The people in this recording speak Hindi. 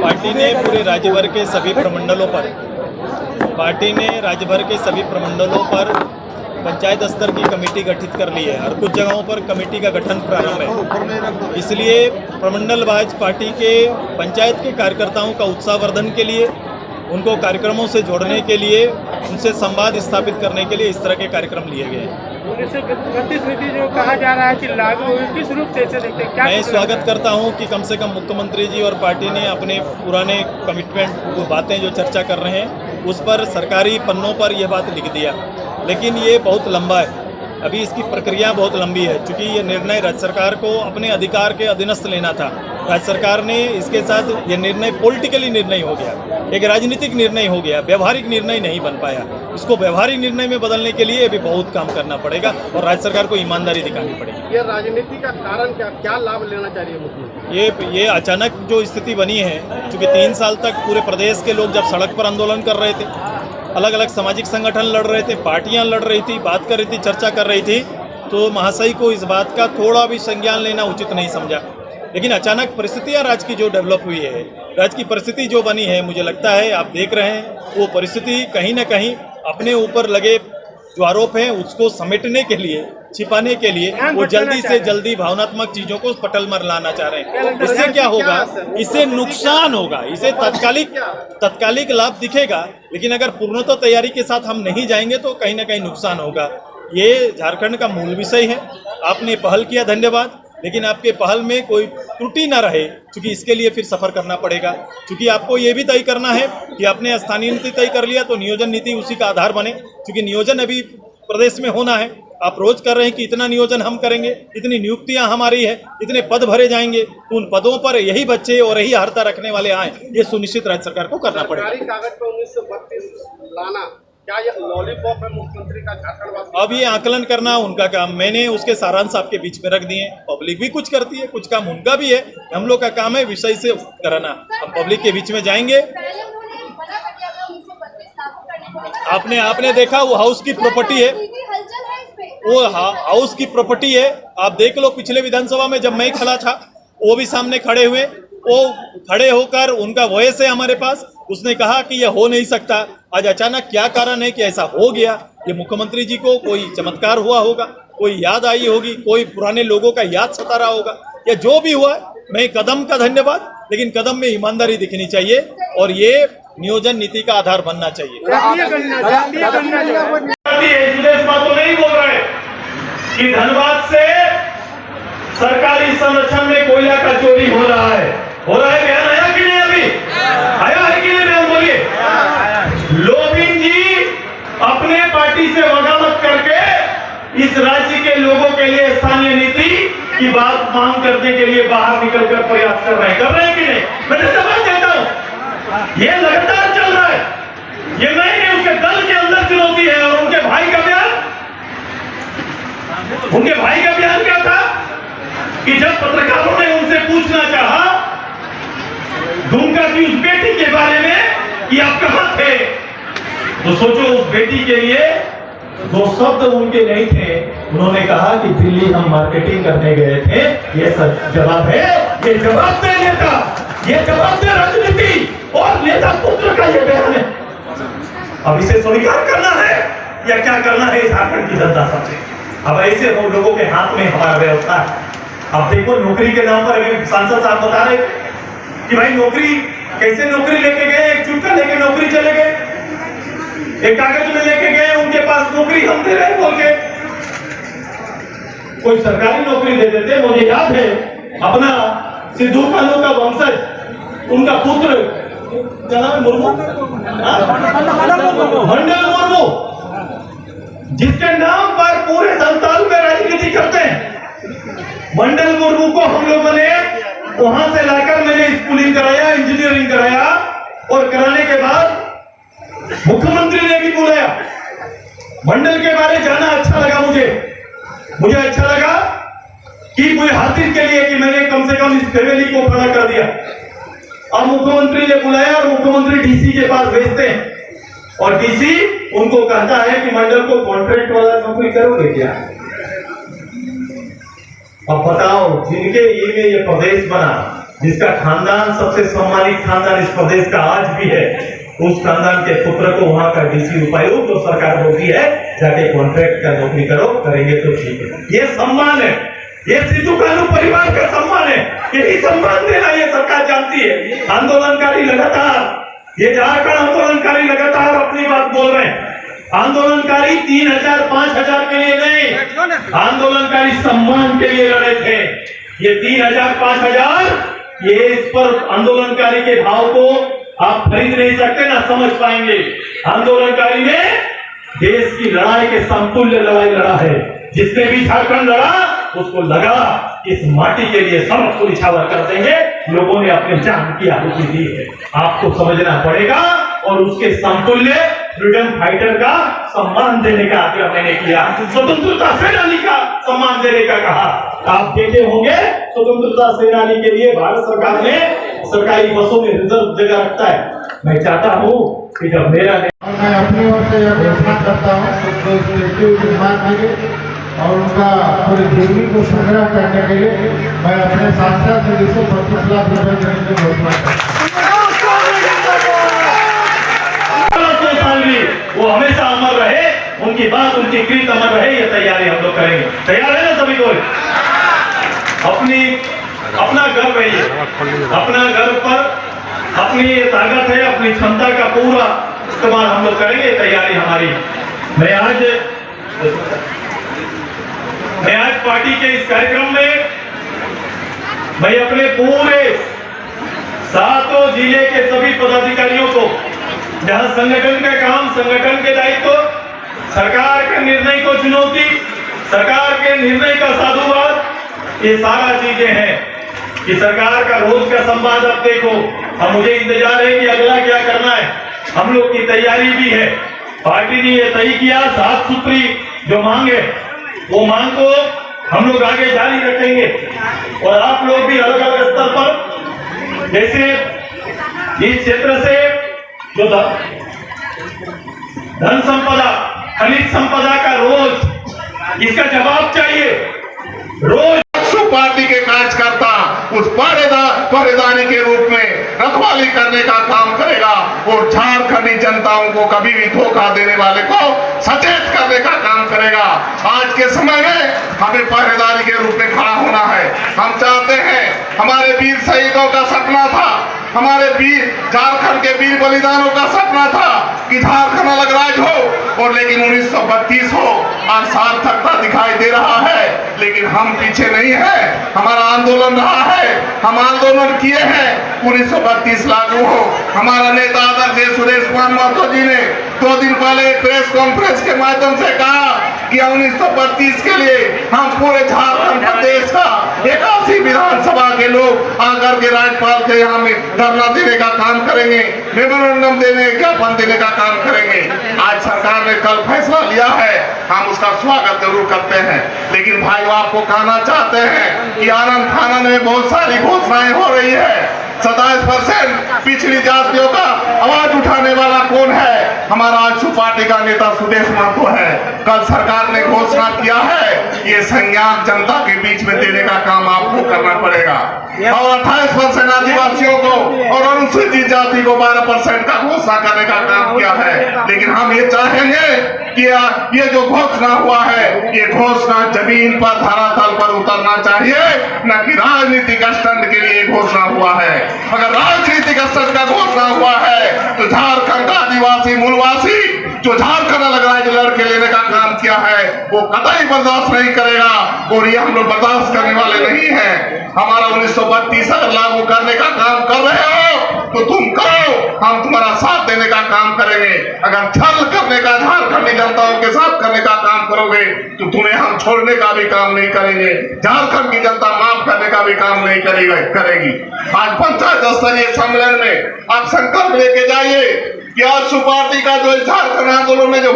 पार्टी ने पूरे राज्य भर के सभी प्रमंडलों पर पंचायत स्तर की कमेटी गठित कर ली है और कुछ जगहों पर कमेटी का गठन प्रारंभ है। इसलिए प्रमंडल वाइज पार्टी के पंचायत के कार्यकर्ताओं का उत्साहवर्धन के लिए, उनको कार्यक्रमों से जोड़ने के लिए, उनसे संवाद स्थापित करने के लिए इस तरह के कार्यक्रम लिए गए हैं। 1932 नीति जो कहा जा रहा है कि लागू हुई, किस रूप से इसे देखते हैं? मैं स्वागत करता हूं कि कम से कम मुख्यमंत्री जी और पार्टी ने अपने पुराने कमिटमेंट, वो बातें जो चर्चा कर रहे हैं उस पर सरकारी पन्नों पर यह बात लिख दिया, लेकिन ये बहुत लंबा है, अभी इसकी प्रक्रिया बहुत लंबी है। चूँकि ये निर्णय राज्य सरकार को अपने अधिकार के अधीनस्थ लेना था, राज्य सरकार ने इसके साथ ये निर्णय पॉलिटिकली निर्णय हो गया, एक राजनीतिक निर्णय हो गया, व्यवहारिक निर्णय नहीं बन पाया। इसको व्यवहारिक निर्णय में बदलने के लिए भी बहुत काम करना पड़ेगा और राज्य सरकार को ईमानदारी दिखानी पड़ेगी। ये राजनीति का कारण क्या लाभ लेना चाहिए मुख्यमंत्री? ये अचानक जो स्थिति बनी है, चूँकि 3 साल तक पूरे प्रदेश के लोग जब सड़क पर आंदोलन कर रहे थे, अलग अलग सामाजिक संगठन लड़ रहे थे, पार्टियां लड़ रही थी, बात कर रही थी, चर्चा कर रही थी, तो महाशय को इस बात का थोड़ा भी संज्ञान लेना उचित नहीं समझा। लेकिन अचानक परिस्थितियां राज्य की जो डेवलप हुई है, राज्य की परिस्थिति जो बनी है, मुझे लगता है आप देख रहे हैं, वो परिस्थिति कहीं ना कहीं अपने ऊपर लगे जो आरोप हैं उसको समेटने के लिए, छिपाने के लिए वो जल्दी से जल्दी भावनात्मक चीजों को पटल में लाना चाह रहे हैं। इससे क्या होगा? इससे नुकसान होगा, इसे तात्कालिक लाभ दिखेगा, लेकिन अगर पूर्णतः तैयारी के साथ हम नहीं जाएंगे तो कहीं ना कहीं नुकसान होगा। ये झारखंड का मूल विषय है, आपने पहल किया, धन्यवाद, लेकिन आपके पहल में कोई त्रुटि न रहे, क्योंकि इसके लिए फिर सफर करना पड़ेगा। क्योंकि आपको ये भी तय करना है कि आपने स्थानीय नीति तय कर लिया तो नियोजन नीति उसी का आधार बने, क्योंकि नियोजन अभी प्रदेश में होना है। आप रोज कर रहे हैं कि इतना नियोजन हम करेंगे, इतनी नियुक्तियां हमारी है, इतने पद भरे जाएंगे, तो उन पदों पर यही बच्चे और यही अर्हता रखने वाले आए, ये सुनिश्चित राज्य सरकार को करना पड़ेगा। कागज पर 1932 लाना क्या ये लॉलीपॉप है मुख्यमंत्री का झारखंड? अब ये आकलन करना उनका काम, मैंने उसके सारांश आपके बीच में रख दिए। पब्लिक भी कुछ करती है, कुछ काम उनका भी है, हम लोग का काम है विषय से कराना। हम पब्लिक के बीच में जाएंगे। आपने देखा वो हाउस की प्रॉपर्टी है, वो हाउस की प्रॉपर्टी है, आप देख लो। पिछले विधानसभा में जब मैं खड़ा था, वो भी सामने खड़े हुए, वो खड़े होकर उनका वॉइस है हमारे पास, उसने कहा कि यह हो नहीं सकता। आज अचानक क्या कारण है कि ऐसा हो गया? ये मुख्यमंत्री जी को कोई चमत्कार हुआ होगा, कोई याद आई होगी, कोई पुराने लोगों का याद सता रहा होगा, या जो भी हुआ। मैं कदम का धन्यवाद, लेकिन कदम में ईमानदारी दिखनी चाहिए और ये नियोजन नीति का आधार बनना चाहिए। सुदेश बातों नहीं बोल रहे कि धनबाद से सरकारी संरक्षण में कोयला का चोरी हो रहा है बयान आया कि नहीं? अभी आया है कि नहीं? बयान बोलिए। लोबिन जी अपने पार्टी से वकालत करके इस राज्य के लोगों के लिए स्थानीय नीति की बात मांग करने के लिए बाहर निकलकर प्रयास कर रहे हैं कि नहीं? मैं धन्यवाद देता हूं। ये लगातार चल रहा है, ये नहीं उसके दल के अंदर चुनौती है। और उनके भाई का बयान क्या था कि जब पत्रकारों ने उनसे पूछना चाहा दुमका की उस बेटी के बारे में कि आप कहां थे, तो सोचो उस बेटी के लिए 2 शब्द उनके नहीं थे। उन्होंने कहा कि दिल्ली हम मार्केटिंग करने गए थे। ये सब जवाब है, ये जवाब दे नेता, ये जवाब दे राजनीति और नेता पुत्र का ये बयान है। अब इसे स्वीकार करना है या क्या करना है झारखंड की जनता से? अब ऐसे लोगों के हाथ में हमारा व्यवस्था है। अब देखो नौकरी के नाम पर अभी सांसद साहब बता रहे कि भाई नौकरी कैसे नौकरी लेके गए, एक चुटका लेके नौकरी चले गए, एक कागज में लेके गए, उनके पास नौकरी हम दे रहे बोल के कोई सरकारी नौकरी दे देते। मुझे याद है अपना सिद्धू कानू का वंशज, उनका पुत्र मंडल मुर्मू, जिसके नाम पर पूरे संताल में राजनीति करते हैं, मंडल मुर्मू को हम लोगों ने वहां से लाकर मैंने स्कूलिंग कराया, इंजीनियरिंग कराया, और कराने के बाद मुख्यमंत्री ने भी बुलाया। मंडल के बारे जाना अच्छा लगा मुझे अच्छा लगा कि मुझे हासिल के लिए कि मैंने कम से कम इस फैमिली को खड़ा कर दिया। अब मुख्यमंत्री ने बुलाया और मुख्यमंत्री डीसी के पास भेजते हैं और डीसी उनको कहता है कि मंडल को कॉन्ट्रैक्ट वाला नौकरी करोगे क्या? अब बताओ, जिनके ये प्रदेश बना, जिसका खानदान सबसे सम्मानित खानदान इस प्रदेश का आज भी है, उस खानदान के पुत्र को वहां का डीसी उपायुक्त तो सरकार बोलती है जाके कॉन्ट्रैक्ट का नौकरी करो, करेंगे तो ठीक है। ये सम्मान है, ये सिद्धू कानू परिवार का सम्मान है, यही सम्मान देना ये सरकार जानती है। आंदोलनकारी लगातार, ये झारखंड आंदोलनकारी लगातार अपनी बात बोल रहे हैं। आंदोलनकारी 3000 5000 के लिए नहीं, आंदोलनकारी सम्मान के लिए लड़े थे। ये 3000 5000 ये इस पर आंदोलनकारी के भाव को आप खरीद नहीं सकते, ना समझ पाएंगे। आंदोलनकारी ने देश की लड़ाई के समतुल्य लड़ाई लड़ा है। जिसने भी झारखंड लड़ा उसको लगा इस माटी के लिए सब को निछावर कर देंगे। लोगों ने अपने जान की आहुति दी है, आपको समझना पड़ेगा। और उसके समतुल्य फ्रीडम फाइटर का सम्मान देने का आग्रह मैंने किया, स्वतंत्रता सेनानी का सम्मान देने का कहा। आप देखे होंगे स्वतंत्रता सेनानी के लिए भारत सरकार ने सरकारी बसों में रिजर्व जगह रखता है। मैं चाहता हूँ कि जब मेरा और मैं अपनी ओर से यह घोषणा करता हूँ कि स्टेच्यू निर्माण के लिए और उनका पूरी भूमि को संग्रह करने के लिए मैं अपने सांसद से 125 लाख रुपए देने की घोषणा करता हूँ। वो हमेशा अमर रहे, उनकी बात उनकी कृत अमर रहे, ये तैयारी हम लोग करेंगे। तैयार है ना सभी को? अपना गर्व है ये, अपना गर्व पर अपनी ये ताकत है, अपनी क्षमता का पूरा इस्तेमाल हम लोग करेंगे। तैयारी हमारी। मैं आज पार्टी के इस कार्यक्रम में मैं अपने पूरे 7 जिले के सभी पदाधिकारियों को, जहां संगठन का काम, संगठन के दायित्व, सरकार के निर्णय को चुनौती, सरकार के निर्णय का साधुवाद, ये सारा चीजें हैं कि सरकार का रोज का संवाद। अब देखो, हम मुझे इंतजार है कि अगला क्या करना है। हम लोग की तैयारी भी है। पार्टी ने ये तय किया 7 सूत्री जो मांग है, वो मांग को हम लोग आगे जारी रखेंगे। और आप लोग भी अलग अलग स्तर पर, जैसे इस क्षेत्र से जो धन संपदा, खनिज संपदा का रोज इसका जवाब चाहिए। रोज पार्टी के कार्यकर्ता उस पहरेदारी के रूप में रखवाली करने का काम करेगा और झारखंडी जनताओं को कभी भी धोखा देने वाले को सचेत करने का काम करेगा। आज के समय में हमें पहरेदारी के रूप में खड़ा होना है। हम चाहते हैं, हमारे वीर शहीदों का सपना था, हमारे वीर झारखंड के वीर बलिदानों का सपना था कि झारखंड अलग राज्य हो, और लेकिन 1932 हो और सार्थकता दिखाई दे रहा है। लेकिन हम पीछे नहीं है, हमारा आंदोलन रहा है, हम आंदोलन किए हैं। 1932 लागू हो। हमारा नेता आदरणीय सुरेश कुमार महतो जी ने 2 दिन पहले प्रेस कॉन्फ्रेंस के माध्यम से कहा कि 1932 के लिए हम पूरे झारखंड प्रदेश का 81 विधानसभा के लोग आकर के राज्यपाल के यहाँ में धरना देने का काम करेंगे, मेमोरेंडम देने, ज्ञापन देने का काम करेंगे। आज सरकार ने कल फैसला लिया है, हम उसका स्वागत जरूर करते हैं। लेकिन भाई आपको कहना चाहते हैं कि आनंद फानंद में बहुत सारी घोषणाएं हो रही है। 27% पिछड़ी जातियों का आवाज उठाने वाला कौन है? हमारा आजसू पार्टी का नेता सुदेश महतो है। कल सरकार ने घोषणा किया है, ये संज्ञान जनता के बीच में देने का काम आपको करना पड़ेगा। और 28% आदिवासियों को और अनुसूचित जाति को 12% का घोषणा करने का काम किया है। लेकिन हम ये चाहेंगे कि ये जो घोषणा हुआ है, ये घोषणा जमीन पर, धरातल पर उतरना चाहिए, न कि राजनीतिक स्टंट के लिए घोषणा हुआ है। अगर राजनीतिक स्टंट का घोषणा हुआ है तो झारखंड का आदिवासी मूलवासी जो झारखंड अलग राज्य लड़के लेने का काम किया है, वो कतई बर्दाश्त नहीं करेगा। और ये हम लोग बर्दाश्त करने वाले नहीं हैं। हमारा 1932 अगर लागू करने का काम कर रहे हो तो तुम करो, हम तुम्हारा साथ देने का काम करेंगे। अगर छल करने का, झारखंडी जनताओं के साथ करने का काम करोगे तो तुम्हें हम छोड़ने का भी काम नहीं करेंगे। झारखंड की जनता माफ करने का भी काम नहीं करेगी। आज पंचायत स्तरीय सम्मेलन में आप संकल्प लेके जाइए कि आज पार्टी का जो झारखंड आंदोलन में जो